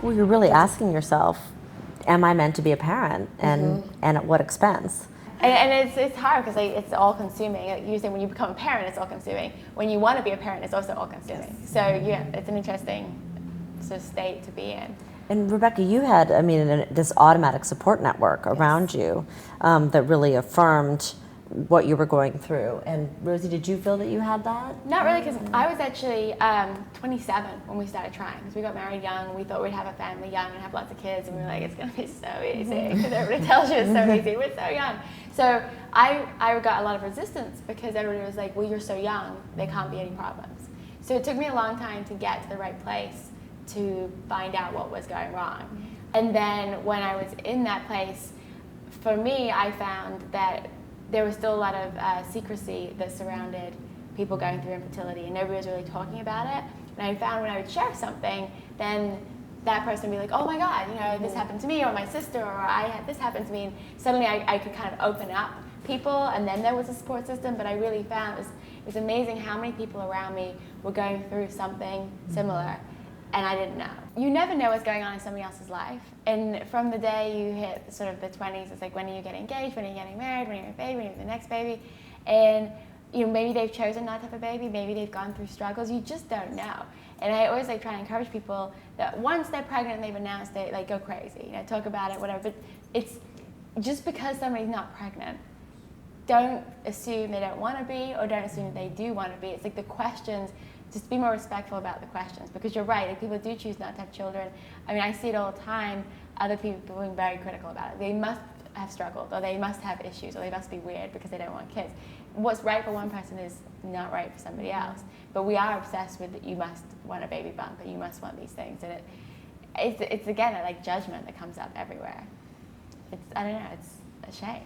Well, you're really asking yourself, am I meant to be a parent, and at what expense? And it's hard because it's all consuming. Like usually when you become a parent, it's all consuming. When you want to be a parent, it's also all consuming. So yeah, it's an interesting sort of state to be in. And Rebecca, you had, this automatic support network around you that really affirmed what you were going through. And Rosie, did you feel that you had that? Not really, because I was actually 27 when we started trying. Because we got married young, we thought we'd have a family young and have lots of kids, and we were like, it's going to be so easy, because everybody tells you it's so easy. We're so young. So I got a lot of resistance because everybody was like, well, you're so young, there can't be any problems. So it took me a long time to get to the right place to find out what was going wrong. And then when I was in that place, for me, I found that there was still a lot of secrecy that surrounded people going through infertility, and nobody was really talking about it. And I found when I would share something, then that person would be like, oh my God, this happened to me, or my sister, or I had this happen to me. And suddenly I could kind of open up people, and then there was a support system. But I really found it was amazing how many people around me were going through something similar, and I didn't know. You never know what's going on in somebody else's life. And from the day you hit sort of the 20s, it's like, when are you getting engaged? When are you getting married? When are you having a baby? When are you having the next baby? And maybe they've chosen not to have a baby. Maybe they've gone through struggles. You just don't know. And I always try to encourage people that once they're pregnant and they've announced it, go crazy. Talk about it, whatever. But it's just because somebody's not pregnant, don't assume they don't want to be, or don't assume that they do want to be. It's like the questions. Just be more respectful about the questions, because you're right, people do choose not to have children. I see it all the time, other people being very critical about it. They must have struggled, or they must have issues, or they must be weird because they don't want kids. What's right for one person is not right for somebody else. But we are obsessed with that you must want a baby bump, and you must want these things. And it's again, judgment that comes up everywhere. I don't know, it's a shame.